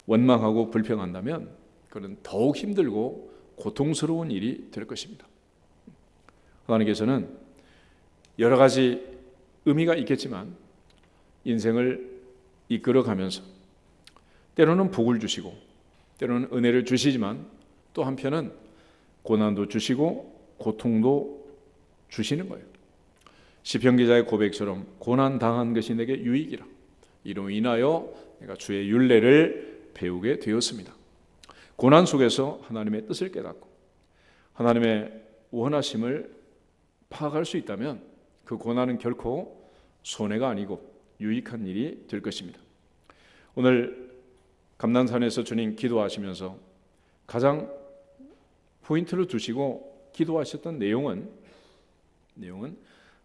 원망하고 불평한다면 그는 더욱 힘들고 고통스러운 일이 될 것입니다. 하나님께서는 여러 가지 의미가 있겠지만 인생을 이끌어가면서 때로는 복을 주시고 때로는 은혜를 주시지만 또 한편은 고난도 주시고 고통도 주시는 거예요. 시편 기자의 고백처럼 고난 당한 것이 내게 유익이라. 이로 인하여 내가 주의 율례를 배우게 되었습니다. 고난 속에서 하나님의 뜻을 깨닫고 하나님의 원하심을 파악할 수 있다면 그 고난은 결코 손해가 아니고 유익한 일이 될 것입니다. 오늘 감난산에서 주님 기도하시면서 가장 포인트를 두시고 기도하셨던 내용은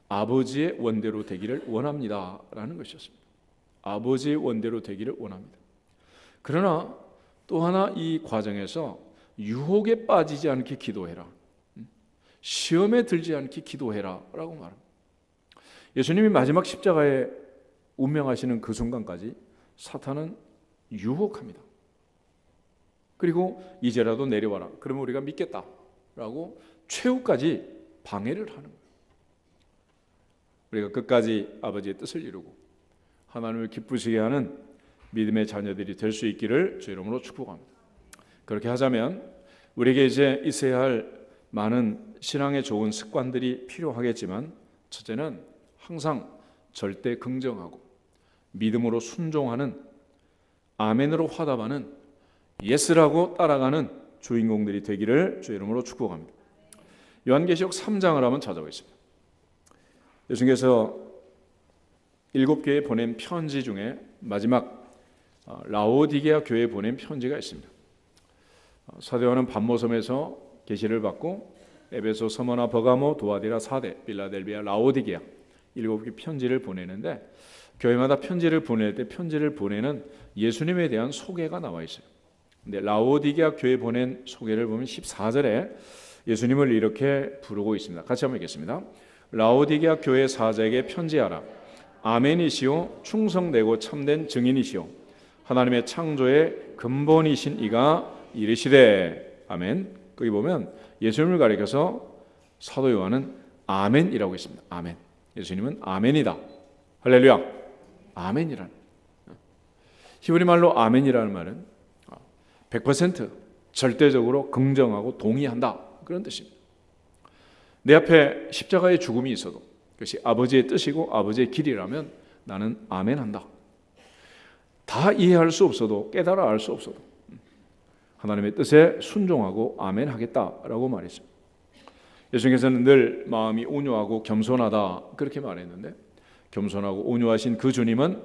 아버지의 원대로 되기를 원합니다 라는 것이었습니다. 아버지의 원대로 되기를 원합니다. 그러나 또 하나 이 과정에서 유혹에 빠지지 않게 기도해라, 시험에 들지 않게 기도해라 라고 말합니다. 예수님이 마지막 십자가에 운명하시는 그 순간까지 사탄은 유혹합니다. 그리고 이제라도 내려와라, 그러면 우리가 믿겠다 라고 최후까지 방해를 하는 거예요. 우리가 끝까지 아버지의 뜻을 이루고 하나님을 기쁘시게 하는 믿음의 자녀들이 될 수 있기를 주 이름으로 축복합니다. 그렇게 하자면 우리에게 이제 있어야 할 많은 신앙의 좋은 습관들이 필요하겠지만, 첫째는 항상 절대 긍정하고 믿음으로 순종하는, 아멘으로 화답하는, 예스라고 따라가는 주인공들이 되기를 주 이름으로 축복합니다. 요한계시록 3장을 한번 찾아보겠습니다. 예수님께서 7교회에 보낸 편지 중에 마지막 라오디게아 교회에 보낸 편지가 있습니다. 사도 요한은 반모섬에서 계시를 받고 에베소, 서머나, 버가모, 도아디라, 사대, 빌라델비아, 라오디게아 7개 편지를 보내는데, 교회마다 편지를 보낼 때 편지를 보내는 예수님에 대한 소개가 나와 있어요. 근데 라오디게아 교회에 보낸 소개를 보면 14절에 예수님을 이렇게 부르고 있습니다. 같이 한번 읽겠습니다. 라오디게아 교회 사자에게 편지하라. 아멘이시오, 충성되고 참된 증인이시오, 하나님의 창조의 근본이신 이가 이르시되. 아멘. 거기 보면 예수님을 가리켜서 사도 요한은 아멘이라고 했습니다. 아멘. 예수님은 아멘이다. 할렐루야. 아멘이라는, 히브리 말로 아멘이라는 말은 100% 절대적으로 긍정하고 동의한다, 그런 뜻입니다. 내 앞에 십자가의 죽음이 있어도 그것이 아버지의 뜻이고 아버지의 길이라면 나는 아멘한다. 다 이해할 수 없어도, 깨달아 알 수 없어도 하나님의 뜻에 순종하고 아멘하겠다라고 말했습니다. 예수님께서는 늘 마음이 온유하고 겸손하다, 그렇게 말했는데, 겸손하고 온유하신 그 주님은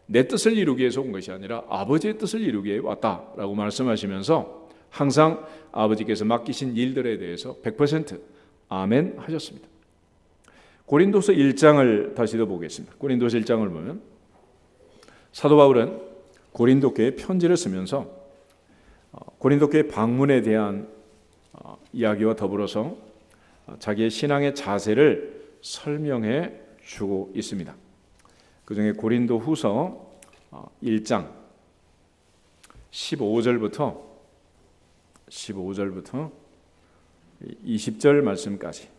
내 뜻을 이루기 위해서 온 것이 아니라 아버지의 뜻을 이루기 위해 왔다라고 말씀하시면서 항상 아버지께서 맡기신 일들에 대해서 100% 아멘 하셨습니다. 고린도서 1장을 다시 더 보겠습니다. 고린도서 1장을 보면 사도 바울은 고린도 교회에 편지를 쓰면서 고린도 교회 방문에 대한 이야기와 더불어서 자기의 신앙의 자세를 설명해 주고 있습니다. 그 중에 고린도 후서 1장 15절부터 20절 말씀까지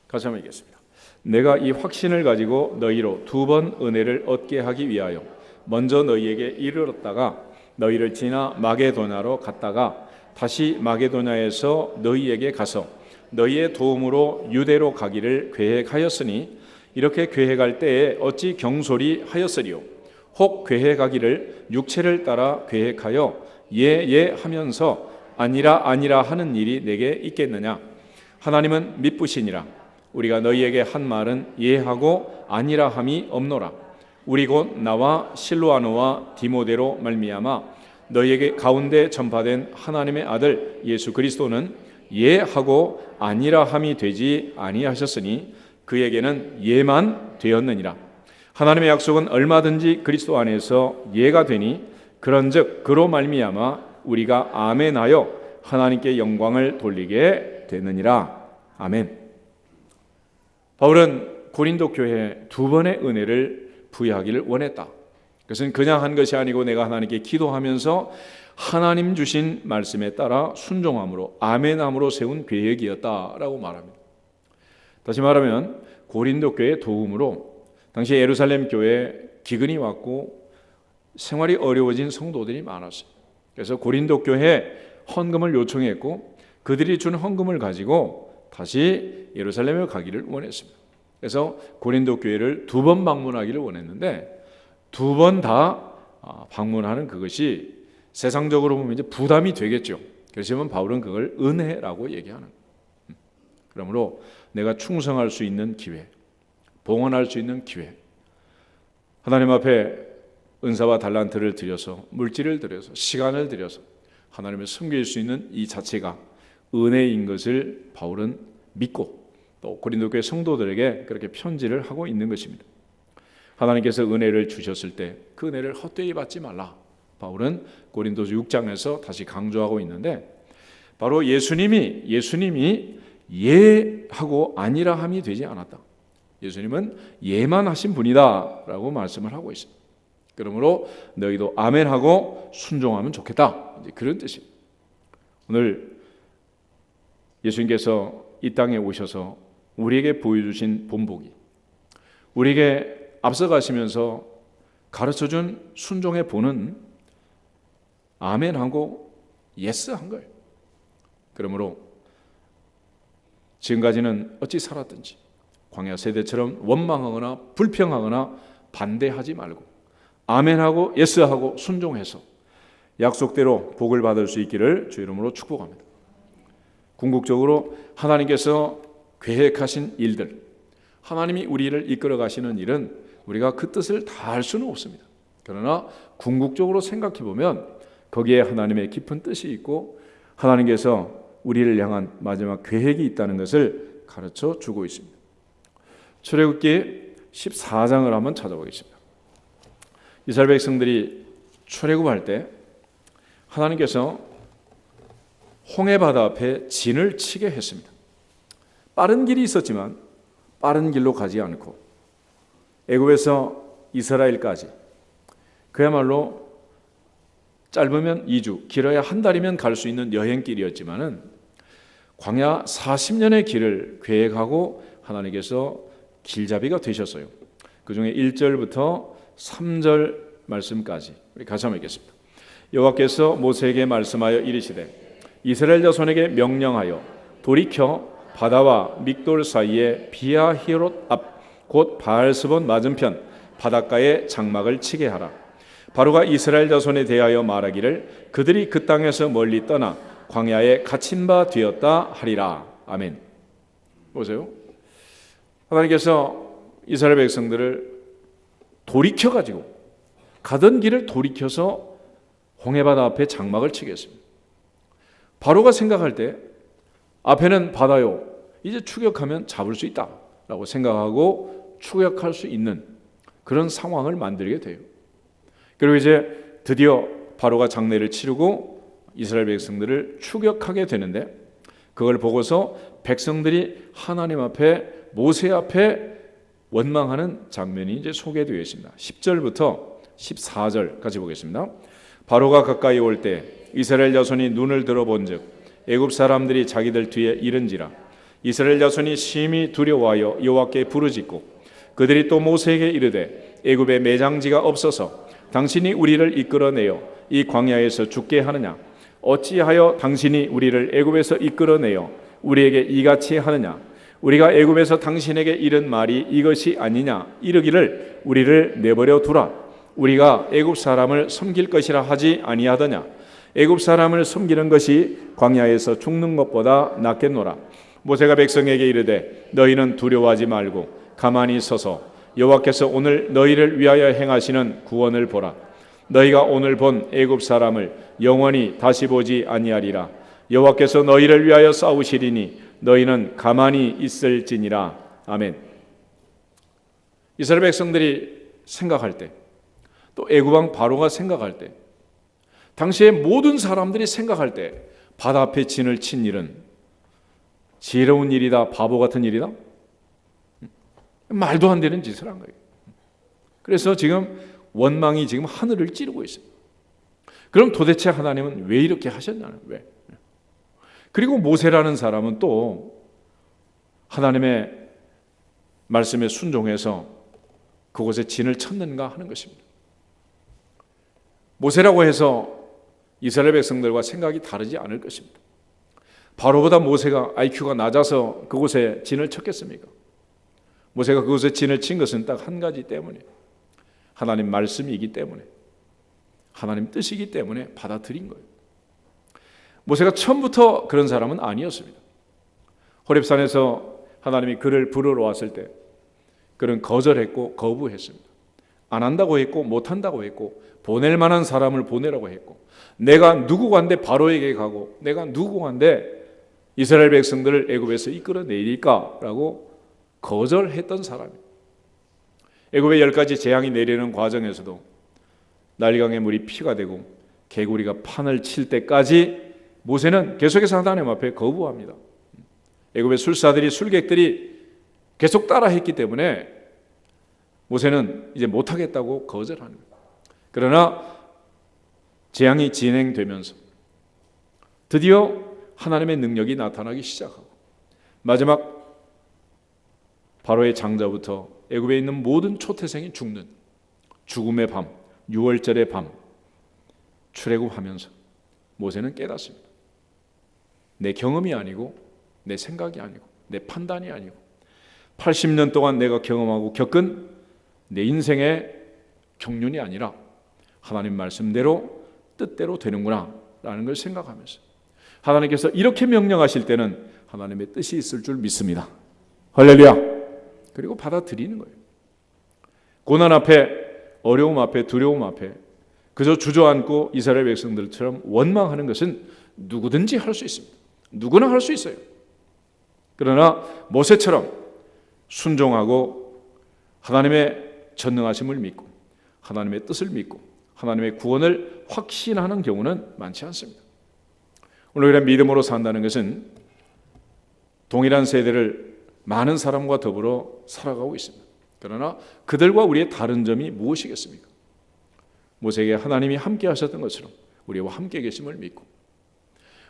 같이 한번 읽겠습니다. 내가 이 확신을 가지고 너희로 2번 은혜를 얻게 하기 위하여 먼저 너희에게 이르렀다가 너희를 지나 마게도냐로 갔다가 다시 마게도냐에서 너희에게 가서 너희의 도움으로 유대로 가기를 계획하였으니, 이렇게 계획할 때에 어찌 경솔히 하였으리요. 혹 계획하기를 육체를 따라 계획하여 예 하면서 아니라 하는 일이 내게 있겠느냐. 하나님은 미쁘시니라. 우리가 너희에게 한 말은 예하고 아니라 함이 없노라. 우리 곧 나와 실로아노와 디모데로 말미암아 너희에게 가운데 전파된 하나님의 아들 예수 그리스도는 예하고 아니라 함이 되지 아니하셨으니 그에게는 예만 되었느니라. 하나님의 약속은 얼마든지 그리스도 안에서 예가 되니, 그런즉 그로 말미암아 우리가 아멘하여 하나님께 영광을 돌리게 되느니라. 아멘. 바울은 고린도 교회에 2번의 은혜를 부여하기를 원했다. 그것은 그냥 한 것이 아니고 내가 하나님께 기도하면서 하나님 주신 말씀에 따라 순종함으로 아멘함으로 세운 계획이었다라고 말합니다. 다시 말하면 고린도 교회의 도움으로 당시 예루살렘 교회에 기근이 왔고 생활이 어려워진 성도들이 많았어요. 그래서 고린도 교회에 헌금을 요청했고 그들이 준 헌금을 가지고 다시 예루살렘에 가기를 원했습니다. 그래서 고린도 교회를 2번 방문하기를 원했는데 2번 다 방문하는 그것이 세상적으로 보면 이제 부담이 되겠죠. 그렇지만 바울은 그걸 은혜라고 얘기하는 거예요. 그러므로 내가 충성할 수 있는 기회, 봉헌할 수 있는 기회, 하나님 앞에 은사와 달란트를 들여서 물질을 들여서 시간을 들여서 하나님을 섬길 수 있는 이 자체가 은혜인 것을 바울은 믿고 또 고린도 교회 성도들에게 그렇게 편지를 하고 있는 것입니다. 하나님께서 은혜를 주셨을 때 그 은혜를 헛되이 받지 말라. 바울은 고린도서 6장에서 다시 강조하고 있는데 바로 예수님이 예하고 아니라 함이 되지 않았다. 예수님은 예만 하신 분이다 라고 말씀을 하고 있습니다. 그러므로 너희도 아멘하고 순종하면 좋겠다. 이제 그런 뜻입니다. 오늘 예수님께서 이 땅에 오셔서 우리에게 보여주신 본보기, 우리에게 앞서가시면서 가르쳐준 순종의 본은 아멘하고 예스한 거예요. 그러므로 지금까지는 어찌 살았든지 광야 세대처럼 원망하거나 불평하거나 반대하지 말고 아멘하고 예스하고 순종해서 약속대로 복을 받을 수 있기를 주 이름으로 축복합니다. 궁극적으로 하나님께서 계획하신 일들, 하나님이 우리를 이끌어 가시는 일은 우리가 그 뜻을 다 알 수는 없습니다. 그러나 궁극적으로 생각해 보면 거기에 하나님의 깊은 뜻이 있고 하나님께서 우리를 향한 마지막 계획이 있다는 것을 가르쳐 주고 있습니다. 출애굽기 14장을 한번 찾아보겠습니다. 이스라엘 백성들이 출애굽할 때 하나님께서 홍해바다 앞에 진을 치게 했습니다. 빠른 길이 있었지만 빠른 길로 가지 않고 애굽에서 이스라엘까지 그야말로 짧으면 2주, 길어야 한 달이면 갈 수 있는 여행길이었지만은 광야 40년의 길을 계획하고 하나님께서 길잡이가 되셨어요. 그 중에 1절부터 3절 말씀까지 우리 같이 한번 읽겠습니다. 여호와께서 모세에게 말씀하여 이르시되 이스라엘 자손에게 명령하여 돌이켜 바다와 믹돌 사이에 비아히롯 앞 곧 바알스본 맞은편 바닷가에 장막을 치게 하라. 바로가 이스라엘 자손에 대하여 말하기를 그들이 그 땅에서 멀리 떠나 광야에 갇힌 바 되었다 하리라. 아멘. 보세요. 하나님께서 이스라엘 백성들을 돌이켜가지고 가던 길을 돌이켜서 홍해바다 앞에 장막을 치겠습니다. 바로가 생각할 때 앞에는 바다요. 이제 추격하면 잡을 수 있다라고 생각하고 추격할 수 있는 그런 상황을 만들게 돼요. 그리고 이제 드디어 바로가 장례를 치르고 이스라엘 백성들을 추격하게 되는데 그걸 보고서 백성들이 하나님 앞에 모세 앞에 원망하는 장면이 이제 소개되어 있습니다. 10절부터 14절 같이 보겠습니다. 바로가 가까이 올 때 이스라엘 자손이 눈을 들어본즉 애굽 사람들이 자기들 뒤에 이른지라 이스라엘 자손이 심히 두려워하여 여호와께 부르짖고 그들이 또 모세에게 이르되 애굽에 매장지가 없어서 당신이 우리를 이끌어내어 이 광야에서 죽게 하느냐 어찌하여 당신이 우리를 애굽에서 이끌어내어 우리에게 이같이 하느냐 우리가 애굽에서 당신에게 이른 말이 이것이 아니냐 이르기를 우리를 내버려 두라 우리가 애굽 사람을 섬길 것이라 하지 아니하더냐 애굽 사람을 섬기는 것이 광야에서 죽는 것보다 낫겠노라. 모세가 백성에게 이르되 너희는 두려워하지 말고 가만히 서서 여호와께서 오늘 너희를 위하여 행하시는 구원을 보라. 너희가 오늘 본 애굽 사람을 영원히 다시 보지 아니하리라. 여호와께서 너희를 위하여 싸우시리니 너희는 가만히 있을지니라. 아멘. 이스라엘 백성들이 생각할 때 또 애굽 왕 바로가 생각할 때 당시에 모든 사람들이 생각할 때 바다 앞에 진을 친 일은 지혜로운 일이다, 바보 같은 일이다? 말도 안 되는 짓을 한 거예요. 그래서 지금 원망이 지금 하늘을 찌르고 있어요. 그럼 도대체 하나님은 왜 이렇게 하셨냐는, 왜? 그리고 모세라는 사람은 또 하나님의 말씀에 순종해서 그곳에 진을 쳤는가 하는 것입니다. 모세라고 해서 이스라엘 백성들과 생각이 다르지 않을 것입니다. 바로보다 모세가 IQ가 낮아서 그곳에 진을 쳤겠습니까? 모세가 그곳에 진을 친 것은 딱 한 가지 때문에, 하나님 말씀이기 때문에, 하나님 뜻이기 때문에 받아들인 거예요. 모세가 처음부터 그런 사람은 아니었습니다. 호렙산에서 하나님이 그를 부르러 왔을 때 그는 거절했고 거부했습니다. 안 한다고 했고 못한다고 했고 보낼 만한 사람을 보내라고 했고, 내가 누구간데 바로에게 가고 내가 누구간데 이스라엘 백성들을 애굽에서 이끌어내릴까라고 거절했던 사람이에요. 애굽에 10가지 재앙이 내리는 과정에서도 나일강의 물이 피가 되고 개구리가 판을 칠 때까지 모세는 계속해서 하나님 앞에 거부합니다. 애굽의 술사들이, 술객들이 계속 따라했기 때문에 모세는 이제 못하겠다고 거절하는 거예요. 그러나 재앙이 진행되면서 드디어 하나님의 능력이 나타나기 시작하고, 마지막 바로의 장자부터 애굽에 있는 모든 초태생이 죽는 죽음의 밤, 6월절의 밤 출애굽하면서 모세는 깨닫습니다. 내 경험이 아니고 내 생각이 아니고 내 판단이 아니고 80년 동안 내가 경험하고 겪은 내 인생의 경륜이 아니라 하나님 말씀대로 뜻대로 되는구나 라는 걸 생각하면서, 하나님께서 이렇게 명령하실 때는 하나님의 뜻이 있을 줄 믿습니다. 할렐루야. 그리고 받아들이는 거예요. 고난 앞에, 어려움 앞에, 두려움 앞에 그저 주저앉고 이스라엘 백성들처럼 원망하는 것은 누구든지 할 수 있습니다. 누구나 할 수 있어요. 그러나 모세처럼 순종하고 하나님의 전능하심을 믿고 하나님의 뜻을 믿고 하나님의 구원을 확신하는 경우는 많지 않습니다. 오늘 그냥 믿음으로 산다는 것은 동일한 세대를 많은 사람과 더불어 살아가고 있습니다. 그러나 그들과 우리의 다른 점이 무엇이겠습니까? 모세에게 하나님이 함께 하셨던 것처럼 우리와 함께 계심을 믿고,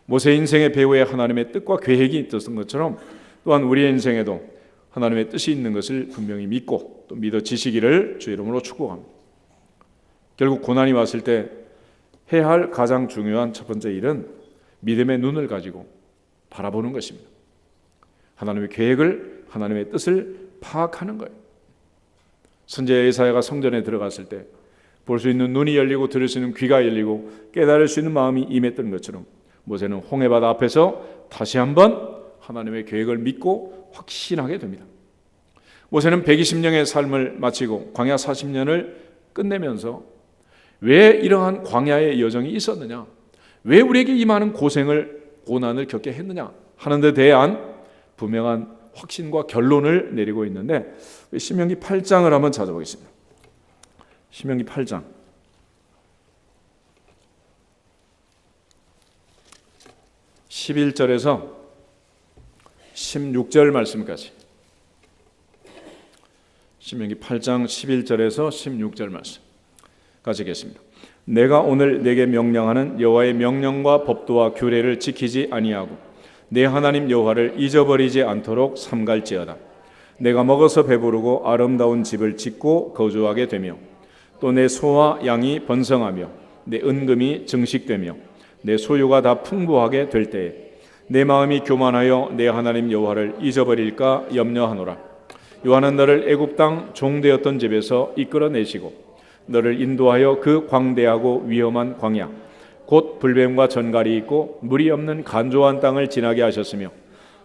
모세 인생의 배후에 하나님의 뜻과 계획이 있었던 것처럼 또한 우리의 인생에도 하나님의 뜻이 있는 것을 분명히 믿고 또 믿어지시기를 주 이름으로 축복합니다. 결국 고난이 왔을 때 해야 할 가장 중요한 첫 번째 일은 믿음의 눈을 가지고 바라보는 것입니다. 하나님의 계획을, 하나님의 뜻을 파악하는 거예요. 선지자 예사야가 성전에 들어갔을 때 볼 수 있는 눈이 열리고 들을 수 있는 귀가 열리고 깨달을 수 있는 마음이 임했던 것처럼 모세는 홍해바다 앞에서 다시 한번 하나님의 계획을 믿고 확신하게 됩니다. 모세는 120년의 삶을 마치고 광야 40년을 끝내면서 왜 이러한 광야의 여정이 있었느냐, 왜 우리에게 이 많은 고난을 겪게 했느냐 하는 데 대한 분명한 확신과 결론을 내리고 있는데, 신명기 8장을 한번 찾아보겠습니다. 신명기 8장 11절에서 16절 말씀까지, 신명기 8장 11절에서 16절 말씀까지 겠습니다. 내가 오늘 내게 명령하는 여호와의 명령과 법도와 규례를 지키지 아니하고 내 하나님 여호와를 잊어버리지 않도록 삼갈지어다. 내가 먹어서 배부르고 아름다운 집을 짓고 거주하게 되며 또 내 소와 양이 번성하며 내 은금이 증식되며 내 소유가 다 풍부하게 될 때에 내 마음이 교만하여 내 하나님 여호와를 잊어버릴까 염려하노라. 여호와는 너를 애굽 땅 종되었던 집에서 이끌어내시고 너를 인도하여 그 광대하고 위험한 광야 곧 불뱀과 전갈이 있고 물이 없는 간조한 땅을 지나게 하셨으며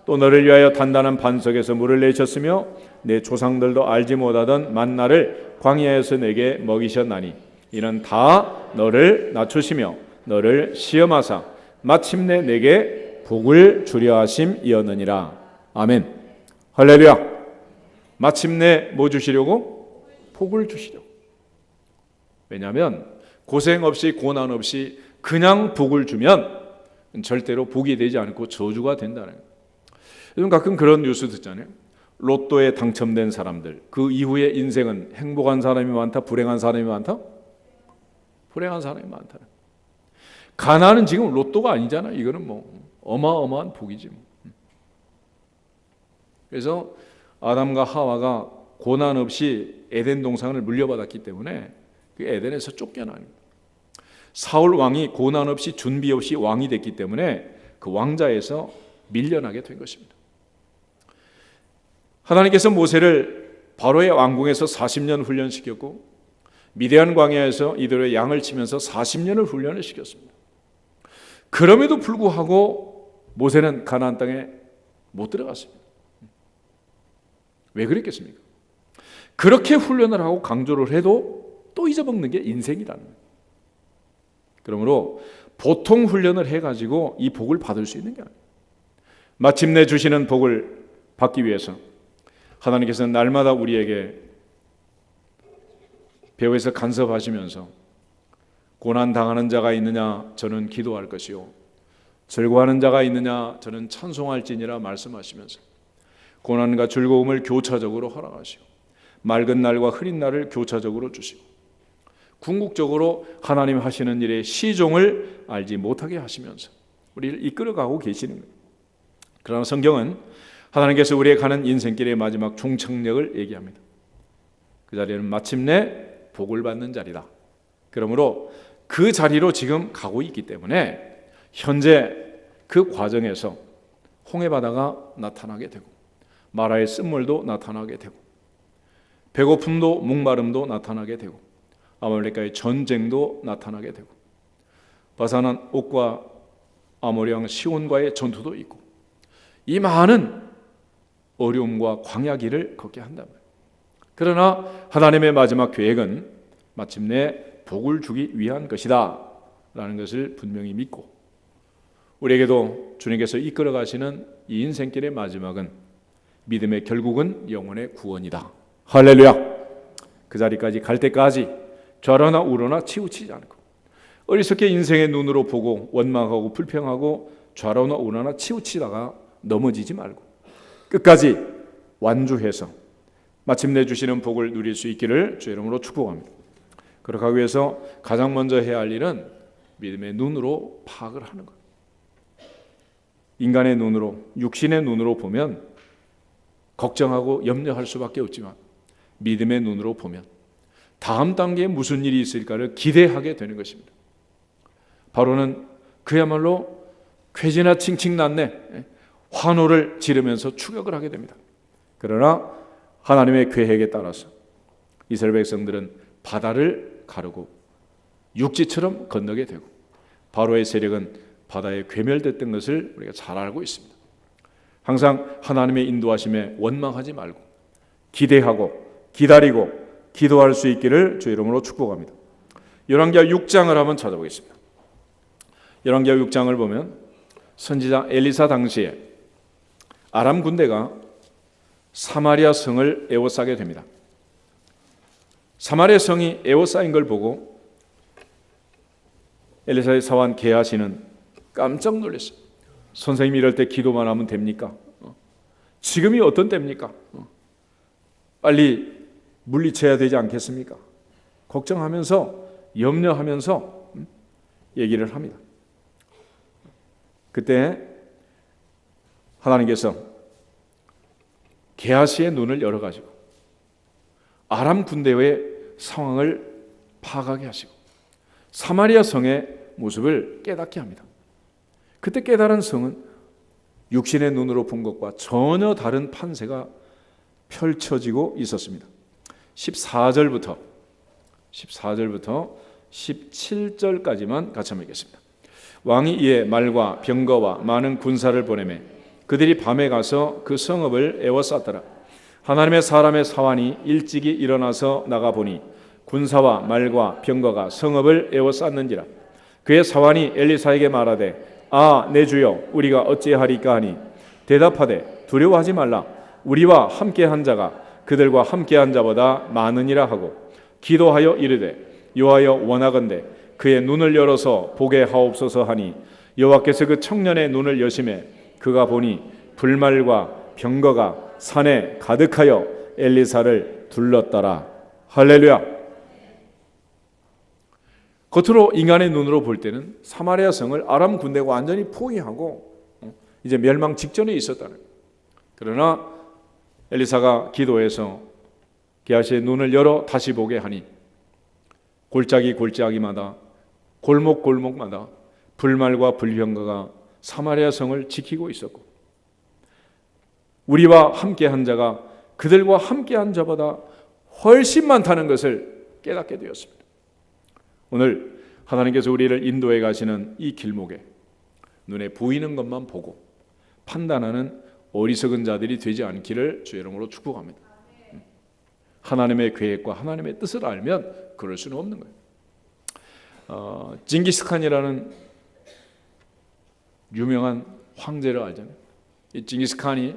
또 너를 위하여 단단한 반석에서 물을 내셨으며 내 조상들도 알지 못하던 만나를 광야에서 내게 먹이셨나니 이는 다 너를 낮추시며 너를 시험하사 마침내 내게 복을 주려 하심이었느니라. 아멘. 할렐루야. 마침내 뭐 주시려고? 복을 주시려고. 왜냐하면 고생 없이 고난 없이 그냥 복을 주면 절대로 복이 되지 않고 저주가 된다는 거예요. 요즘 가끔 그런 뉴스 듣잖아요. 로또에 당첨된 사람들, 그 이후에 인생은 행복한 사람이 많다, 불행한 사람이 많다? 불행한 사람이 많다. 가나안은 지금 로또가 아니잖아. 이거는 뭐 어마어마한 복이지. 그래서 아담과 하와가 고난 없이 에덴 동산을 물려받았기 때문에 그 에덴에서 쫓겨나는, 사울 왕이 고난 없이 준비 없이 왕이 됐기 때문에 그 왕자에서 밀려나게 된 것입니다. 하나님께서 모세를 바로의 왕궁에서 40년 훈련시켰고 미디안 광야에서 이들의 양을 치면서 40년을 훈련을 시켰습니다. 그럼에도 불구하고 모세는 가나안 땅에 못 들어갔습니다. 왜 그랬겠습니까? 그렇게 훈련을 하고 강조를 해도 또 잊어먹는 게 인생이라는 거예요. 그러므로 보통 훈련을 해가지고 이 복을 받을 수 있는 게 아니에요. 마침내 주시는 복을 받기 위해서 하나님께서는 날마다 우리에게 배후에서 간섭하시면서 고난 당하는 자가 있느냐 저는 기도할 것이요 즐거워하는 자가 있느냐 저는 찬송할지니라 말씀하시면서 고난과 즐거움을 교차적으로 허락하시고 맑은 날과 흐린 날을 교차적으로 주시고 궁극적으로 하나님 하시는 일의 시종을 알지 못하게 하시면서 우리를 이끌어가고 계시는 거예요. 그러나 성경은 하나님께서 우리의 가는 인생길의 마지막 종착역을 얘기합니다. 그 자리는 마침내 복을 받는 자리다. 그러므로 그 자리로 지금 가고 있기 때문에 현재 그 과정에서 홍해바다가 나타나게 되고 마라의 쓴물도 나타나게 되고 배고픔도 목마름도 나타나게 되고 아말렉과의 전쟁도 나타나게 되고 바산한 옥과 아모리 왕 시온과의 전투도 있고 이 많은 어려움과 광야 길을 걷게 한단 말이에요. 그러나 하나님의 마지막 계획은 마침내 복을 주기 위한 것이다 라는 것을 분명히 믿고 우리에게도 주님께서 이끌어 가시는 이 인생길의 마지막은 믿음의 결국은 영혼의 구원이다. 할렐루야. 그 자리까지 갈 때까지 좌로나 우로나 치우치지 않고 어리석게 인생의 눈으로 보고 원망하고 불평하고 좌로나 우로나 치우치다가 넘어지지 말고 끝까지 완주해서 마침내 주시는 복을 누릴 수 있기를 주의 이름으로 축복합니다. 그렇게 하기 위해서 가장 먼저 해야 할 일은 믿음의 눈으로 파악을 하는 것. 인간의 눈으로, 육신의 눈으로 보면 걱정하고 염려할 수밖에 없지만 믿음의 눈으로 보면 다음 단계에 무슨 일이 있을까를 기대하게 되는 것입니다. 바로는 그야말로 쾌지나 칭칭 났네 환호를 지르면서 추격을 하게 됩니다. 그러나 하나님의 계획에 따라서 이스라엘 백성들은 바다를 가르고 육지처럼 건너게 되고 바로의 세력은 바다에 괴멸됐던 것을 우리가 잘 알고 있습니다. 항상 하나님의 인도하심에 원망하지 말고 기대하고 기다리고 기도할 수 있기를 주의 이름으로 축복합니다. 열왕기하 6장을 한번 찾아보겠습니다. 열왕기하 6장을 보면 선지자 엘리사 당시에 아람 군대가 사마리아 성을 에워싸게 됩니다. 사마리아 성이 에워싸인 걸 보고 엘리사의 사환 게하시는 깜짝 놀랐어요. 선생님이 이럴 때 기도만 하면 됩니까? 지금이 어떤 때입니까? 빨리 물리쳐야 되지 않겠습니까? 걱정하면서 염려하면서 얘기를 합니다. 그때 하나님께서 게하시의 눈을 열어가지고 아람 군대의 상황을 파악하게 하시고 사마리아 성의 모습을 깨닫게 합니다. 그때 깨달은 성은 육신의 눈으로 본 것과 전혀 다른 판세가 펼쳐지고 있었습니다. 14절부터 17절까지만 같이 한번 읽겠습니다. 왕이 이에 말과 병거와 많은 군사를 보내매 그들이 밤에 가서 그 성읍을 에워쌌더라. 하나님의 사람의 사환이 일찍이 일어나서 나가보니 군사와 말과 병거가 성읍을 에워쌌는지라. 그의 사환이 엘리사에게 말하되 아 내 주여 우리가 어찌하리까 하니 대답하되 두려워하지 말라. 우리와 함께한 자가 그들과 함께한 자보다 많으니라 하고 기도하여 이르되 여호와여 원하건대 그의 눈을 열어서 보게 하옵소서 하니 여호와께서 그 청년의 눈을 여심해 그가 보니 불말과 병거가 산에 가득하여 엘리사를 둘렀더라. 할렐루야. 겉으로 인간의 눈으로 볼 때는 사마리아 성을 아람 군대가 완전히 포위하고 이제 멸망 직전에 있었다는 거예요. 그러나 엘리사가 기도해서 게하시의 눈을 열어 다시 보게 하니 골짜기마다 골목마다 불말과 불병거가 사마리아 성을 지키고 있었고 우리와 함께한 자가 그들과 함께한 자보다 훨씬 많다는 것을 깨닫게 되었습니다. 오늘 하나님께서 우리를 인도해 가시는 이 길목에 눈에 보이는 것만 보고 판단하는 어리석은 자들이 되지 않기를 주의 이름으로 축복합니다. 하나님의 계획과 하나님의 뜻을 알면 그럴 수는 없는 거예요. 징기스칸이라는 유명한 황제를 알잖아요. 이 징기스칸이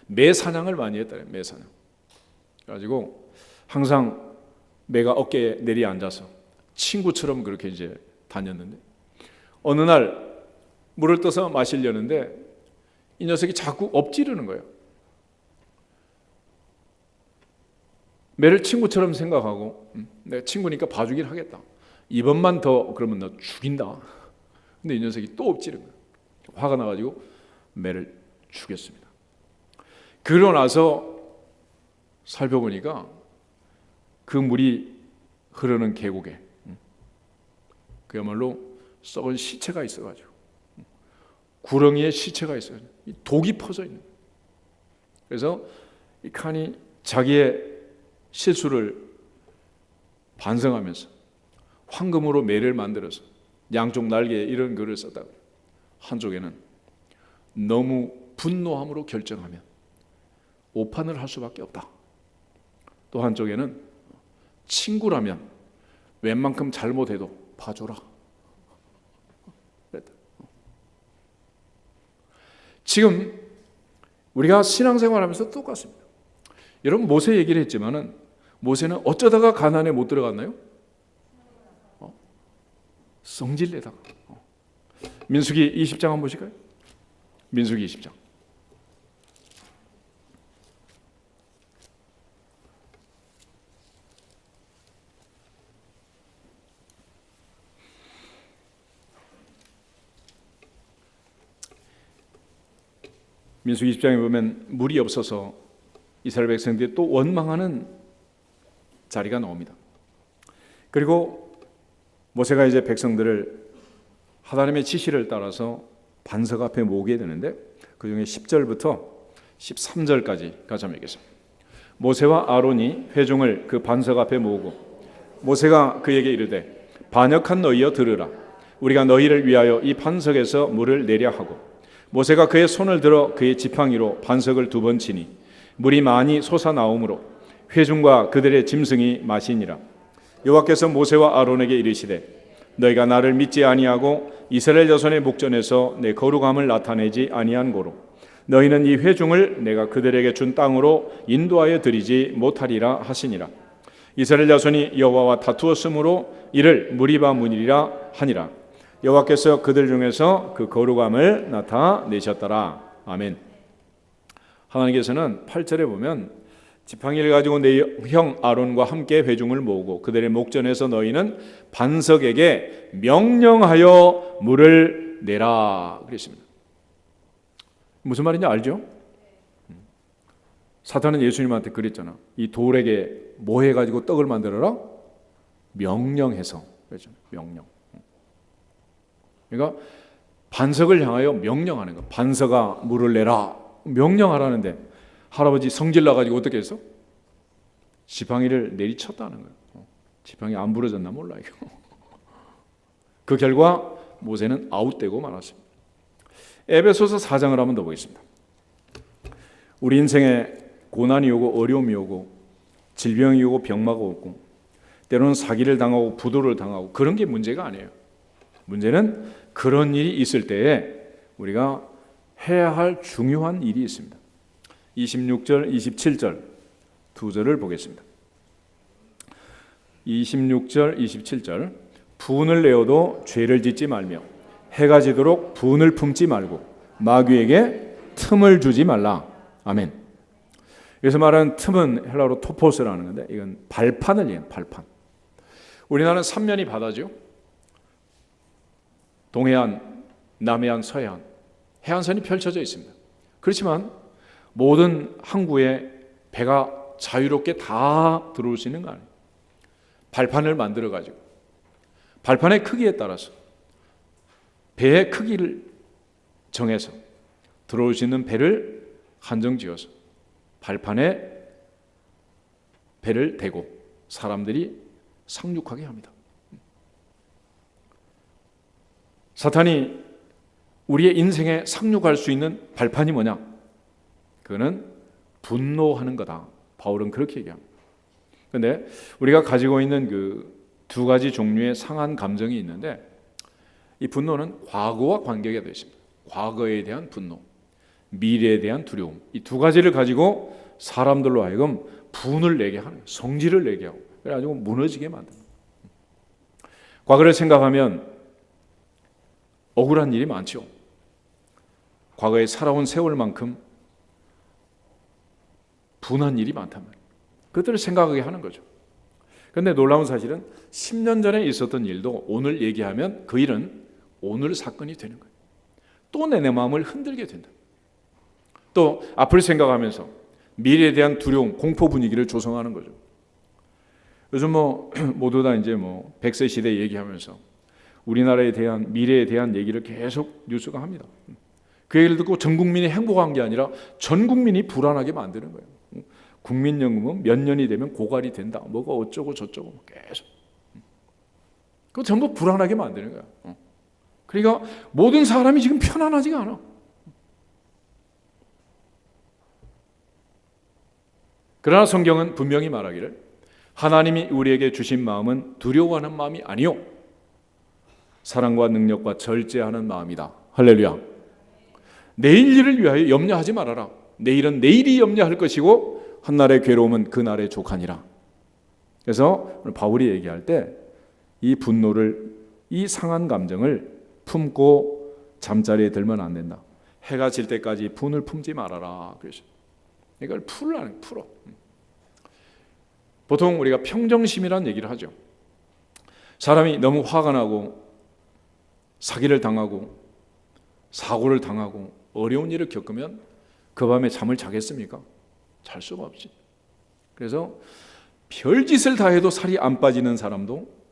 매 사냥을 많이 했다래요. 매 사냥. 그래가지고 항상 매가 어깨에 내리 앉아서 친구처럼 그렇게 이제 다녔는데 어느 날 물을 떠서 마시려는데 이 녀석이 자꾸 엎지르는 거예요. 매를 친구처럼 생각하고 내가 친구니까 봐주긴 하겠다. 이번만 더 그러면 너 죽인다. 근데 이 녀석이 또 엎지른 거예요. 화가 나가지고 매를 죽였습니다. 그러고 나서 살펴보니까 그 물이 흐르는 계곡에 그야말로 썩은 시체가 있어가지고 구렁이에 시체가 있어요. 독이 퍼져 있는 거예요. 그래서 이 칸이 자기의 실수를 반성하면서 황금으로 매를 만들어서 양쪽 날개에 이런 글을 썼다고. 한쪽에는 너무 분노함으로 결정하면 오판을 할 수밖에 없다. 또 한쪽에는 친구라면 웬만큼 잘못해도 봐줘라. 그랬다. 지금 우리가 신앙생활하면서 똑같습니다. 여러분 모세 얘기를 했지만은 모세는 어쩌다가 가나안에 못 들어갔나요? 성질내다가. 민수기 20장 한번 보실까요? 민수기 20장. 민수기 20장에 보면 물이 없어서 이스라엘 백성들이 또 원망하는 자리가 나옵니다. 그리고 모세가 이제 백성들을 하나님의 지시를 따라서 반석 앞에 모으게 되는데 그 중에 10절부터 13절까지 같이 한번 읽겠습니다. 모세와 아론이 회중을 그 반석 앞에 모으고 모세가 그에게 이르되 반역한 너희여 들으라. 우리가 너희를 위하여 이 반석에서 물을 내려 하고 모세가 그의 손을 들어 그의 지팡이로 반석을 2번 치니 물이 많이 솟아나오므로 회중과 그들의 짐승이 마시니라. 여호와께서 모세와 아론에게 이르시되 너희가 나를 믿지 아니하고 이스라엘 자손의 목전에서 내 거룩함을 나타내지 아니한 고로 너희는 이 회중을 내가 그들에게 준 땅으로 인도하여 드리지 못하리라 하시니라. 이스라엘 자손이 여호와와 다투었으므로 이를 무리바 문이라 하니라. 여호와께서 그들 중에서 그 거룩함을 나타내셨더라. 아멘. 하나님께서는 8절에 보면 지팡이를 가지고 내 형 아론과 함께 회중을 모으고 그들의 목전에서 너희는 반석에게 명령하여 물을 내라 그랬습니다. 무슨 말인지 알죠? 사탄은 예수님한테 그랬잖아. 이 돌에게 뭐 해가지고 떡을 만들어라? 명령해서 그랬죠. 명령. 그러니까 반석을 향하여 명령하는 거. 반석아 물을 내라. 명령하라는데 할아버지 성질 나가지고 어떻게 했어? 지팡이를 내리쳤다는 거예요. 지팡이 안 부러졌나 몰라 이거. 그 결과 모세는 아웃되고 말았습니다. 에베소서 4장을 한번 더 보겠습니다. 우리 인생에 고난이 오고 어려움이 오고 질병이 오고 병마가 오고 때로는 사기를 당하고 부도를 당하고 그런 게 문제가 아니에요. 문제는 그런 일이 있을 때에 우리가 해야 할 중요한 일이 있습니다. 26절, 27절 두 절을 보겠습니다. 26절, 27절 분을 내어도 죄를 짓지 말며 해가 지도록 분을 품지 말고 마귀에게 틈을 주지 말라. 아멘. 여기서 말하는 틈은 헬라어로 토포스라는 건데 이건 발판을 얘기해요. 발판. 우리나라는 삼면이 바다죠. 동해안, 남해안, 서해안 해안선이 펼쳐져 있습니다. 그렇지만 모든 항구에 배가 자유롭게 다 들어올 수 있는 거 아니에요. 발판을 만들어 가지고 발판의 크기에 따라서 배의 크기를 정해서 들어올 수 있는 배를 한정지어서 발판에 배를 대고 사람들이 상륙하게 합니다. 사탄이 우리의 인생에 상륙할 수 있는 발판이 뭐냐? 그거는 분노하는 거다. 바울은 그렇게 얘기합니다. 그런데 우리가 가지고 있는 그 두 가지 종류의 상한 감정이 있는데 이 분노는 과거와 관계가 되어 있습니다. 과거에 대한 분노, 미래에 대한 두려움, 이 두 가지를 가지고 사람들로 하여금 분을 내게 하는, 성질을 내게 하고 그래가지고 무너지게 만듭니다. 과거를 생각하면 억울한 일이 많죠. 과거에 살아온 세월만큼 분한 일이 많단 말이에요. 그것들을 생각하게 하는 거죠. 그런데 놀라운 사실은 10년 전에 있었던 일도 오늘 얘기하면 그 일은 오늘 사건이 되는 거예요. 또 내 마음을 흔들게 된다. 또 앞을 생각하면서 미래에 대한 두려움, 공포 분위기를 조성하는 거죠. 요즘 모두 다 이제 100세 시대 얘기하면서 우리나라에 대한 미래에 대한 얘기를 계속 뉴스가 합니다. 그 얘기를 듣고 전 국민이 행복한 게 아니라 전 국민이 불안하게 만드는 거예요. 국민연금은 몇 년이 되면 고갈이 된다. 뭐가 어쩌고 저쩌고 계속. 그거 전부 불안하게 만드는 거야. 그러니까 모든 사람이 지금 편안하지가 않아. 그러나 성경은 분명히 말하기를 하나님이 우리에게 주신 마음은 두려워하는 마음이 아니요 사랑과 능력과 절제하는 마음이다. 할렐루야. 내일 일을 위하여 염려하지 말아라. 내일은 내일이 염려할 것이고 한날의 괴로움은 그날의 족하니라. 그래서 오늘 바울이 얘기할 때 이 분노를, 이 상한 감정을 품고 잠자리에 들면 안 된다. 해가 질 때까지 분을 품지 말아라. 그래서 이걸 풀어. 보통 우리가 평정심이라는 얘기를 하죠. 사람이 너무 화가 나고 사기를 당하고 사고를 당하고 어려운 일을 겪으면 그 밤에 잠을 자겠습니까? 잘 수가 없지. 그래서 별짓을 다 해도 살이 안 빠지는 사람도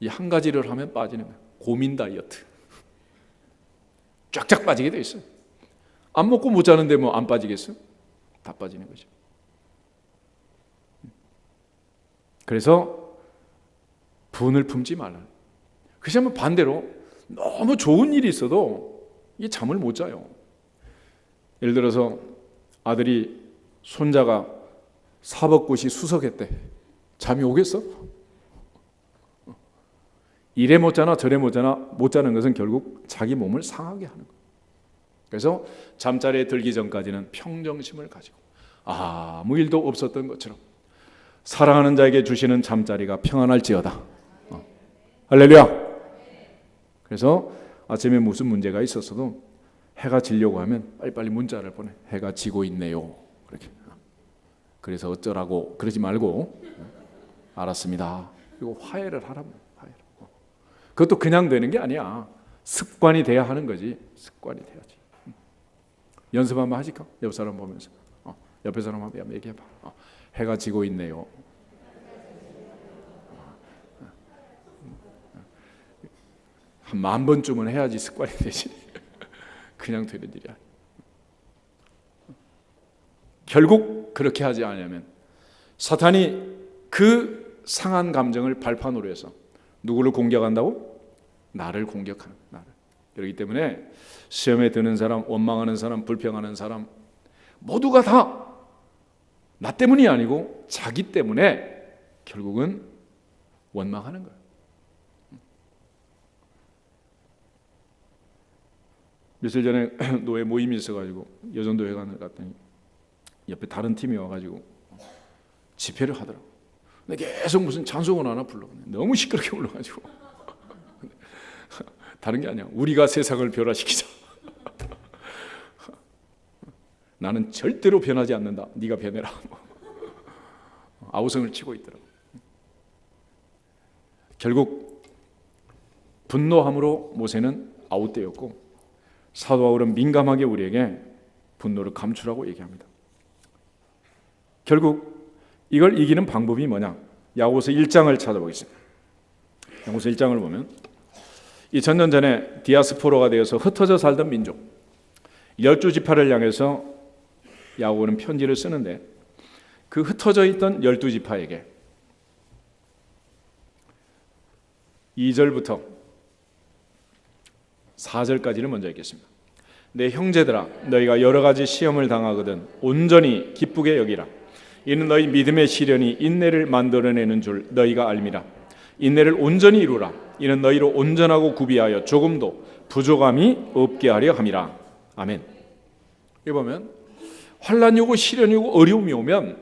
이 한 가지를 하면 빠지는 거예요. 고민 다이어트. 쫙쫙 빠지게 돼 있어요. 안 먹고 못 자는데 안 빠지겠어요? 다 빠지는 거죠. 그래서 분을 품지 말라. 그래서 한번 반대로 너무 좋은 일이 있어도 이 잠을 못 자요. 예를 들어서 아들이 손자가 사법고시 수석했대. 잠이 오겠어? 이래 못 자나 저래 못 자나 못 자는 것은 결국 자기 몸을 상하게 하는 거예요. 그래서 잠자리에 들기 전까지는 평정심을 가지고 아무 일도 없었던 것처럼 사랑하는 자에게 주시는 잠자리가 평안할지어다. 할렐루야. 그래서 아침에 무슨 문제가 있었어도 해가 지려고 하면 빨리빨리 문자를 보내. 해가 지고 있네요. 그렇게. 그래서 어쩌라고 그러지 말고 알았습니다. 그리고 화해를 하라고. 그것도 그냥 되는 게 아니야. 습관이 돼야 하는 거지. 습관이 돼야지. 연습 한번 하실까? 옆 사람 보면서. 옆에 사람 한번 얘기해봐. 해가 지고 있네요. 한 10,000번쯤은 해야지 습관이 되지. 그냥 되는 일이 아니야. 결국 그렇게 하지 않으면 사탄이 그 상한 감정을 발판으로 해서 누구를 공격한다고? 나를 공격하는 나를. 그렇기 때문에 시험에 드는 사람, 원망하는 사람, 불평하는 사람 모두가 다 나 때문이 아니고 자기 때문에 결국은 원망하는 거예요. 며칠 전에 노예 모임이 있어가지고 여전도회관을 갔더니 옆에 다른 팀이 와가지고 집회를 하더라고. 근데 계속 무슨 찬송을 하나 불러. 너무 시끄럽게 불러가지고. 다른 게 아니야. 우리가 세상을 변화시키자. 나는 절대로 변하지 않는다. 네가 변해라. 아우성을 치고 있더라고요. 결국 분노함으로 모세는 아웃되었고, 사도 바울은 민감하게 우리에게 분노를 감추라고 얘기합니다. 결국 이걸 이기는 방법이 뭐냐? 야고보서 1장을 찾아보겠습니다. 야고보서 1장을 보면 2000년 전에 디아스포라가 되어서 흩어져 살던 민족 12지파를 향해서 야고보는 편지를 쓰는데, 그 흩어져 있던 12지파에게 2절부터 4절까지를 먼저 읽겠습니다. 내 형제들아, 너희가 여러 가지 시험을 당하거든 온전히 기쁘게 여기라. 이는 너희 믿음의 시련이 인내를 만들어내는 줄 너희가 알미라. 인내를 온전히 이루라. 이는 너희로 온전하고 구비하여 조금도 부족함이 없게 하려 함이라. 아멘. 여기 보면 환난이 오고 시련이 오고 어려움이 오면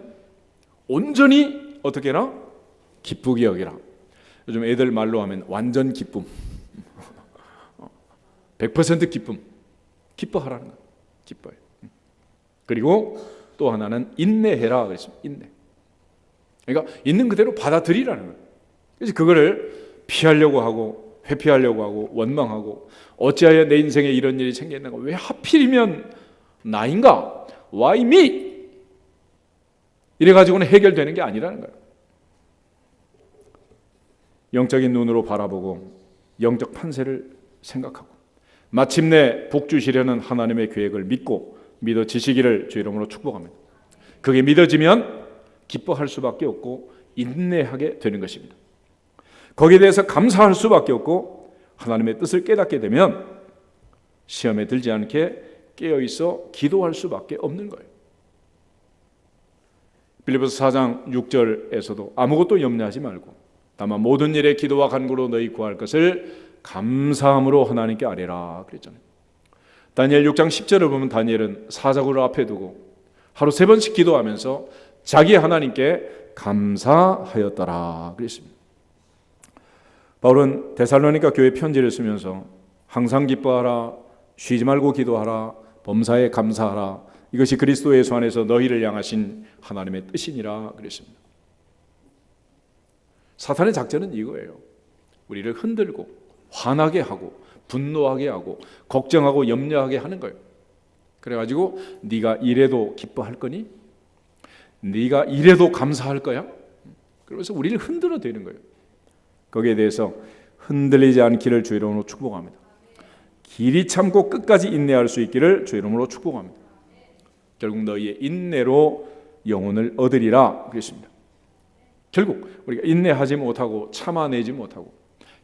온전히 어떻게 해라? 기쁘게 여기라. 요즘 애들 말로 하면 완전 기쁨, 100% 기쁨, 기뻐하라는 거예요. 기뻐요. 그리고 또 하나는 인내해라 그랬습니다. 인내. 그러니까 있는 그대로 받아들이라는 거예요. 그래서 그거를 피하려고 하고 회피하려고 하고 원망하고 어찌하여 내 인생에 이런 일이 생겼는가? 왜 하필이면 나인가? Why me? 이래가지고는 해결되는 게 아니라는 거예요. 영적인 눈으로 바라보고 영적 판세를 생각하고 마침내 복 주시려는 하나님의 계획을 믿어지시기를 주 이름으로 축복합니다. 그게 믿어지면 기뻐할 수밖에 없고 인내하게 되는 것입니다. 거기에 대해서 감사할 수밖에 없고 하나님의 뜻을 깨닫게 되면 시험에 들지 않게 깨어있어 기도할 수밖에 없는 거예요. 빌립보서 4장 6절에서도 아무것도 염려하지 말고 다만 모든 일에 기도와 간구로 너희 구할 것을 감사함으로 하나님께 아뢰라 그랬잖아요. 다니엘 6장 10절을 보면 다니엘은 사자굴을 앞에 두고 하루 3번씩 기도하면서 자기 하나님께 감사하였더라 그랬습니다. 바울은 데살로니가 교회 편지를 쓰면서 항상 기뻐하라, 쉬지 말고 기도하라, 범사에 감사하라, 이것이 그리스도 예수 안에서 너희를 향하신 하나님의 뜻이니라 그랬습니다. 사탄의 작전은 이거예요. 우리를 흔들고 화나게 하고 분노하게 하고 걱정하고 염려하게 하는 거예요. 그래가지고 네가 이래도 기뻐할 거니? 네가 이래도 감사할 거야? 그러면서 우리를 흔들어 대는 거예요. 거기에 대해서 흔들리지 않기를 주 이름으로 축복합니다. 길이 참고 끝까지 인내할 수 있기를 주 이름으로 축복합니다. 결국 너희의 인내로 영혼을 얻으리라 그랬습니다. 결국 우리가 인내하지 못하고 참아내지 못하고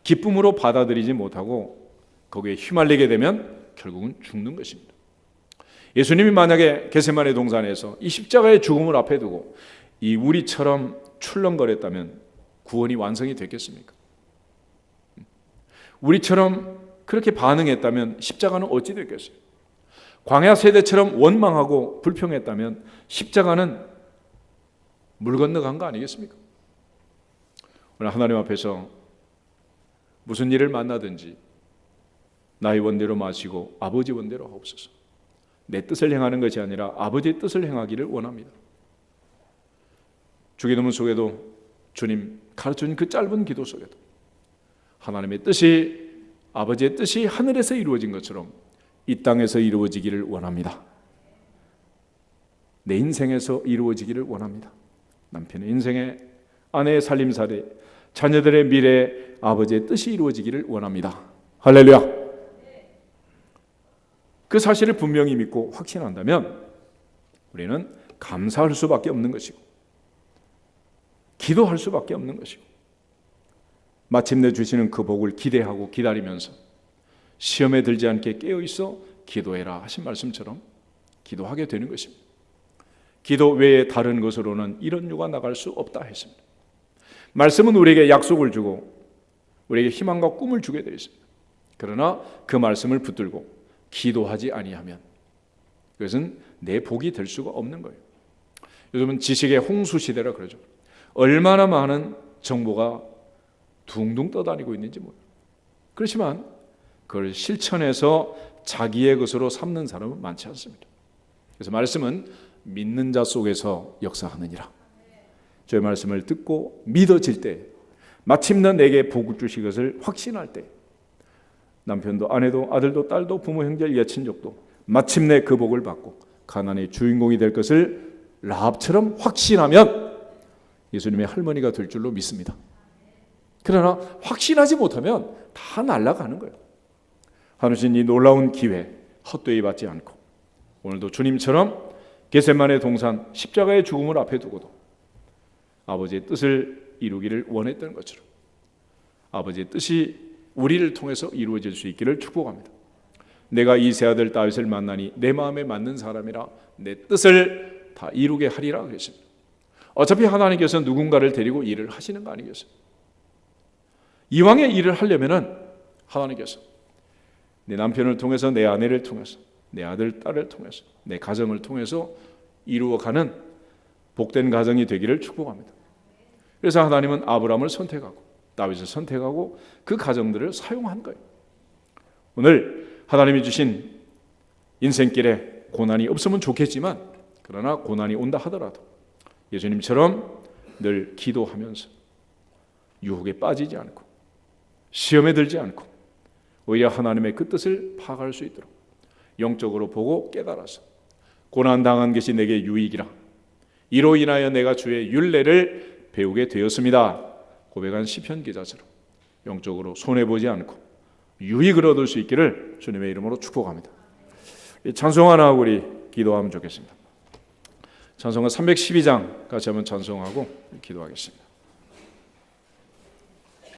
기쁨으로 받아들이지 못하고 거기에 휘말리게 되면 결국은 죽는 것입니다. 예수님이 만약에 겟세마네 동산에서 이 십자가의 죽음을 앞에 두고 이 우리처럼 출렁거렸다면 구원이 완성이 됐겠습니까? 우리처럼 그렇게 반응했다면 십자가는 어찌 됐겠어요? 광야 세대처럼 원망하고 불평했다면 십자가는 물 건너간 거 아니겠습니까? 오늘 하나님 앞에서 무슨 일을 만나든지 나의 원대로 마시고 아버지 원대로 하옵소서. 내 뜻을 행하는 것이 아니라 아버지의 뜻을 행하기를 원합니다. 주기도문 속에도 주님 가르쳐준 그 짧은 기도 속에도 하나님의 뜻이, 아버지의 뜻이 하늘에서 이루어진 것처럼 이 땅에서 이루어지기를 원합니다. 내 인생에서 이루어지기를 원합니다. 남편의 인생에, 아내의 살림살이, 자녀들의 미래에 아버지의 뜻이 이루어지기를 원합니다. 할렐루야. 그 사실을 분명히 믿고 확신한다면 우리는 감사할 수밖에 없는 것이고 기도할 수밖에 없는 것이고 마침내 주시는 그 복을 기대하고 기다리면서 시험에 들지 않게 깨어있어 기도해라 하신 말씀처럼 기도하게 되는 것입니다. 기도 외에 다른 것으로는 이런 유가 나갈 수 없다 했습니다. 말씀은 우리에게 약속을 주고 우리에게 희망과 꿈을 주게 되어 있습니다. 그러나 그 말씀을 붙들고 기도하지 아니하면 그것은 내 복이 될 수가 없는 거예요. 요즘은 지식의 홍수 시대라 그러죠. 얼마나 많은 정보가 둥둥 떠다니고 있는지 몰라요. 그렇지만 그걸 실천해서 자기의 것으로 삼는 사람은 많지 않습니다. 그래서 말씀은 믿는 자 속에서 역사하느니라. 저의 말씀을 듣고 믿어질 때, 마침내 내게 복을 주실 것을 확신할 때, 남편도 아내도 아들도 딸도 부모 형제 예친족도 마침내 그 복을 받고 가나안의 주인공이 될 것을 라합처럼 확신하면 예수님의 할머니가 될 줄로 믿습니다. 그러나 확신하지 못하면 다 날아가는 거예요. 하나님 이 놀라운 기회 헛되이 받지 않고 오늘도 주님처럼 겟세마네 동산 십자가의 죽음을 앞에 두고도 아버지의 뜻을 이루기를 원했던 것처럼 아버지의 뜻이 우리를 통해서 이루어질 수 있기를 축복합니다. 내가 이 세 아들 다윗을 만나니 내 마음에 맞는 사람이라 내 뜻을 다 이루게 하리라 그랬습니다. 어차피 하나님께서 누군가를 데리고 일을 하시는 거 아니겠어요? 이왕의 일을 하려면은 하나님께서 내 남편을 통해서, 내 아내를 통해서, 내 아들, 딸을 통해서, 내 가정을 통해서 이루어가는 복된 가정이 되기를 축복합니다. 그래서 하나님은 아브라함을 선택하고 다윗을 선택하고 그 가정들을 사용한 거예요. 오늘 하나님이 주신 인생길에 고난이 없으면 좋겠지만 그러나 고난이 온다 하더라도 예수님처럼 늘 기도하면서 유혹에 빠지지 않고 시험에 들지 않고 오히려 하나님의 그 뜻을 파악할 수 있도록 영적으로 보고 깨달아서 고난당한 것이 내게 유익이라 이로 인하여 내가 주의 율례를 배우게 되었습니다 고백한 시편 기자처럼 영적으로 손해보지 않고 유익을 얻을 수 있기를 주님의 이름으로 축복합니다. 찬송 하나 하고 우리 기도하면 좋겠습니다. 찬송은 312장 같이 한번 찬송하고 기도하겠습니다.